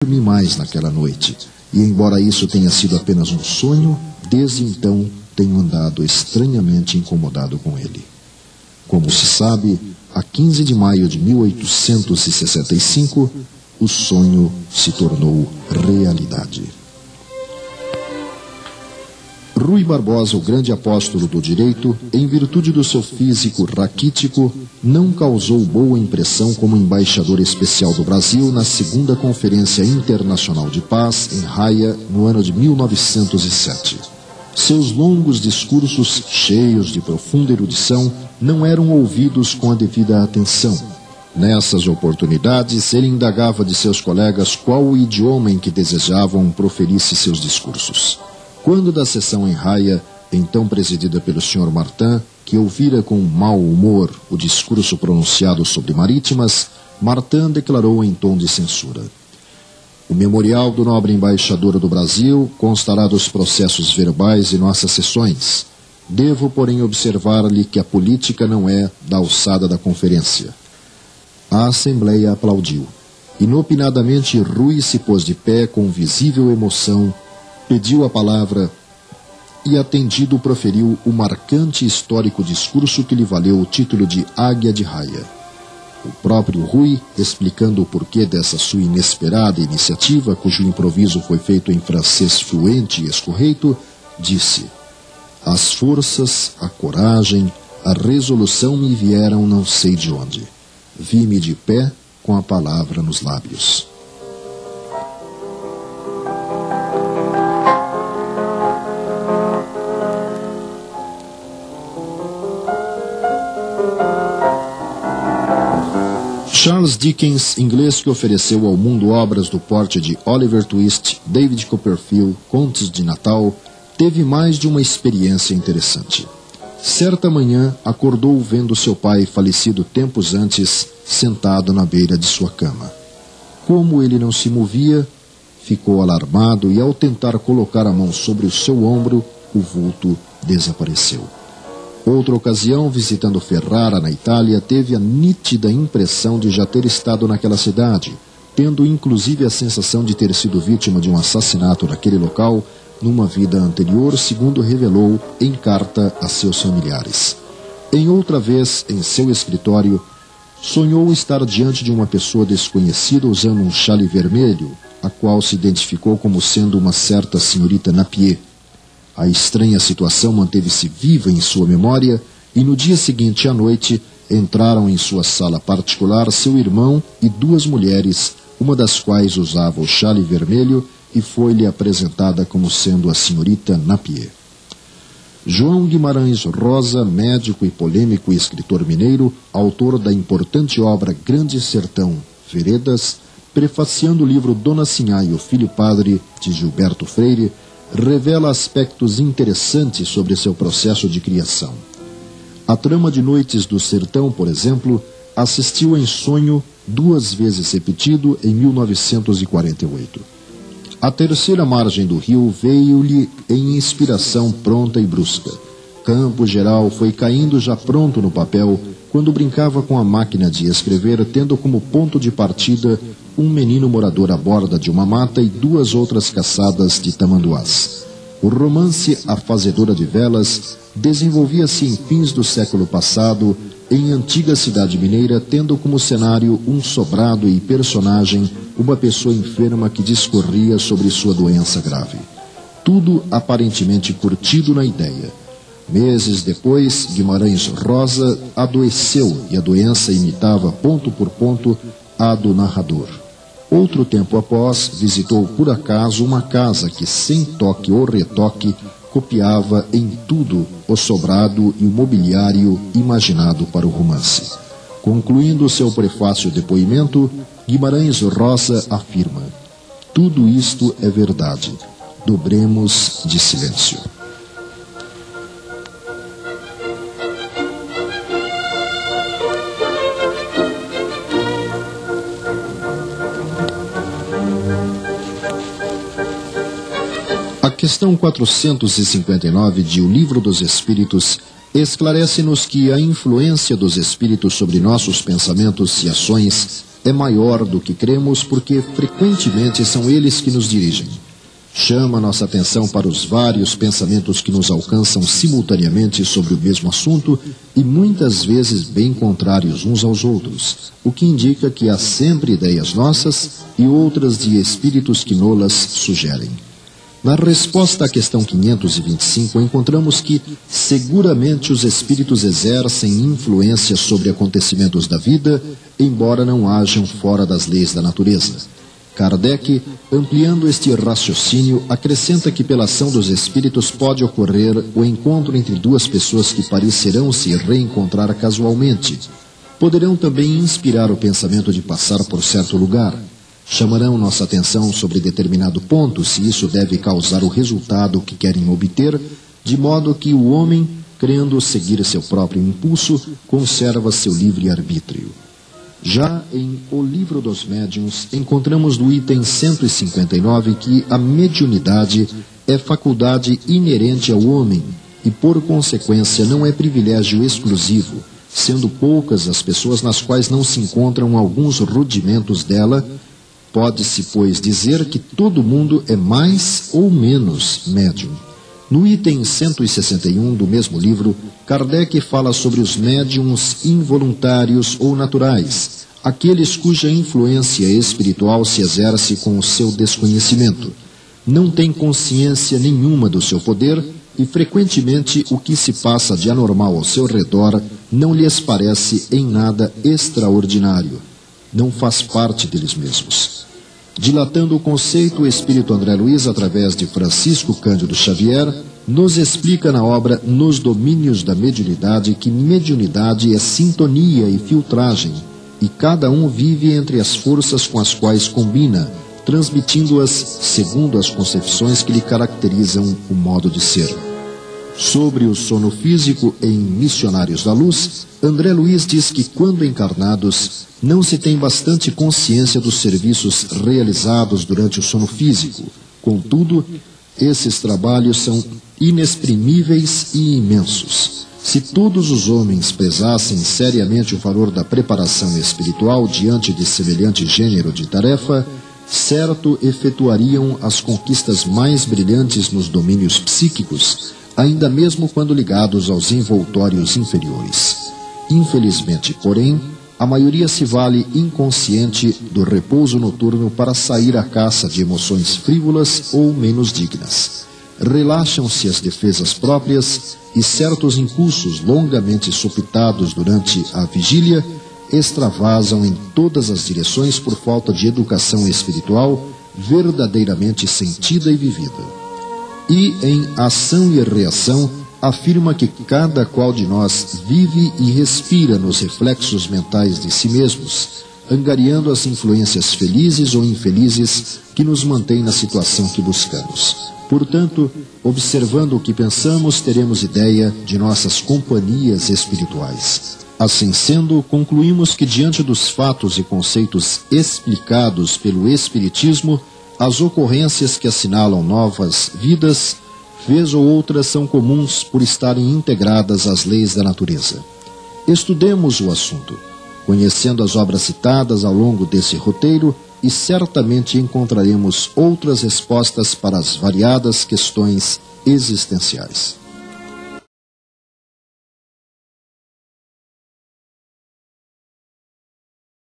dormi mais naquela noite, e embora isso tenha sido apenas um sonho, desde então tenho andado estranhamente incomodado com ele. Como se sabe, a 15 de maio de 1865, o sonho se tornou realidade. Rui Barbosa, o grande apóstolo do direito, em virtude do seu físico raquítico, não causou boa impressão como embaixador especial do Brasil na segunda Conferência Internacional de Paz, em Haia, no ano de 1907. Seus longos discursos, cheios de profunda erudição, não eram ouvidos com a devida atenção. Nessas oportunidades, ele indagava de seus colegas qual o idioma em que desejavam proferisse seus discursos. Quando da sessão em Haia, então presidida pelo Sr. Martin, que ouvira com mau humor o discurso pronunciado sobre marítimas, Martin declarou em tom de censura: "O memorial do nobre embaixador do Brasil constará dos processos verbais de nossas sessões. Devo, porém, observar-lhe que a política não é da alçada da conferência." A Assembleia aplaudiu. Inopinadamente, Rui se pôs de pé com visível emoção, pediu a palavra e, atendido, proferiu o marcante e histórico discurso que lhe valeu o título de Águia de Haia. O próprio Rui, explicando o porquê dessa sua inesperada iniciativa, cujo improviso foi feito em francês fluente e escorreito, disse: "As forças, a coragem, a resolução me vieram não sei de onde. Vi-me de pé com a palavra nos lábios." Charles Dickens, inglês que ofereceu ao mundo obras do porte de Oliver Twist, David Copperfield, Contos de Natal, teve mais de uma experiência interessante. Certa manhã, acordou vendo seu pai, falecido tempos antes, sentado na beira de sua cama. Como ele não se movia, ficou alarmado e, ao tentar colocar a mão sobre o seu ombro, o vulto desapareceu. Outra ocasião, visitando Ferrara, na Itália, teve a nítida impressão de já ter estado naquela cidade, tendo inclusive a sensação de ter sido vítima de um assassinato naquele local numa vida anterior, segundo revelou em carta a seus familiares. Em outra vez, em seu escritório, sonhou estar diante de uma pessoa desconhecida usando um chale vermelho, a qual se identificou como sendo uma certa senhorita Napier. A estranha situação manteve-se viva em sua memória e no dia seguinte à noite entraram em sua sala particular seu irmão e duas mulheres, uma das quais usava o chale vermelho e foi-lhe apresentada como sendo a senhorita Napier. João Guimarães Rosa, médico e polêmico escritor mineiro, autor da importante obra Grande Sertão, Veredas, prefaciando o livro Dona Sinhá e o Filho Padre, de Gilberto Freire, revela aspectos interessantes sobre seu processo de criação. A trama de Noites do Sertão, por exemplo, assistiu em sonho 2 vezes repetido em 1948. A terceira margem do rio veio-lhe em inspiração pronta e brusca. Campo Geral foi caindo já pronto no papel quando brincava com a máquina de escrever, tendo como ponto de partida um menino morador à borda de uma mata e 2 outras caçadas de tamanduás. O romance A Fazedora de Velas desenvolvia-se em fins do século passado em antiga cidade mineira, tendo como cenário um sobrado e personagem uma pessoa enferma que discorria sobre sua doença grave. Tudo aparentemente curtido na ideia. Meses depois, Guimarães Rosa adoeceu e a doença imitava ponto por ponto a do narrador. Outro tempo após, visitou por acaso uma casa que, sem toque ou retoque, copiava em tudo o sobrado e o mobiliário imaginado para o romance. Concluindo seu prefácio depoimento, Guimarães Rosa afirma: "Tudo isto é verdade. Dobremos de silêncio." A questão 459 de O Livro dos Espíritos esclarece-nos que a influência dos espíritos sobre nossos pensamentos e ações é maior do que cremos porque frequentemente são eles que nos dirigem. Chama nossa atenção para os vários pensamentos que nos alcançam simultaneamente sobre o mesmo assunto e muitas vezes bem contrários uns aos outros, o que indica que há sempre ideias nossas e outras de espíritos que nolas sugerem. Na resposta à questão 525, encontramos que seguramente os espíritos exercem influência sobre acontecimentos da vida, embora não hajam fora das leis da natureza. Kardec, ampliando este raciocínio, acrescenta que pela ação dos espíritos pode ocorrer o encontro entre duas pessoas que parecerão se reencontrar casualmente. Poderão também inspirar o pensamento de passar por certo lugar. Chamarão nossa atenção sobre determinado ponto, se isso deve causar o resultado que querem obter, de modo que o homem, crendo seguir seu próprio impulso, conserva seu livre-arbítrio. Já em O Livro dos Médiuns, encontramos no item 159 que a mediunidade é faculdade inerente ao homem e, por consequência, não é privilégio exclusivo, sendo poucas as pessoas nas quais não se encontram alguns rudimentos dela. Pode-se, pois, dizer que todo mundo é mais ou menos médium. No item 161 do mesmo livro, Kardec fala sobre os médiums involuntários ou naturais, aqueles cuja influência espiritual se exerce com o seu desconhecimento. Não têm consciência nenhuma do seu poder e, frequentemente, o que se passa de anormal ao seu redor não lhes parece em nada extraordinário. Não faz parte deles mesmos. Dilatando o conceito, o espírito André Luiz, através de Francisco Cândido Xavier, nos explica na obra Nos Domínios da Mediunidade que mediunidade é sintonia e filtragem, e cada um vive entre as forças com as quais combina, transmitindo-as segundo as concepções que lhe caracterizam o modo de ser. Sobre o sono físico em Missionários da Luz, André Luiz diz que, quando encarnados, não se tem bastante consciência dos serviços realizados durante o sono físico. Contudo, esses trabalhos são inexprimíveis e imensos. Se todos os homens prezassem seriamente o valor da preparação espiritual diante de semelhante gênero de tarefa, certo efetuariam as conquistas mais brilhantes nos domínios psíquicos, ainda mesmo quando ligados aos envoltórios inferiores. Infelizmente, porém, a maioria se vale inconsciente do repouso noturno para sair à caça de emoções frívolas ou menos dignas. Relaxam-se as defesas próprias e certos impulsos longamente sopitados durante a vigília extravasam em todas as direções por falta de educação espiritual verdadeiramente sentida e vivida. E, em Ação e Reação, afirma que cada qual de nós vive e respira nos reflexos mentais de si mesmos, angariando as influências felizes ou infelizes que nos mantêm na situação que buscamos. Portanto, observando o que pensamos, teremos ideia de nossas companhias espirituais. Assim sendo, concluímos que, diante dos fatos e conceitos explicados pelo Espiritismo, as ocorrências que assinalam novas vidas, vez ou outras, são comuns por estarem integradas às leis da natureza. Estudemos o assunto, conhecendo as obras citadas ao longo desse roteiro, e certamente encontraremos outras respostas para as variadas questões existenciais.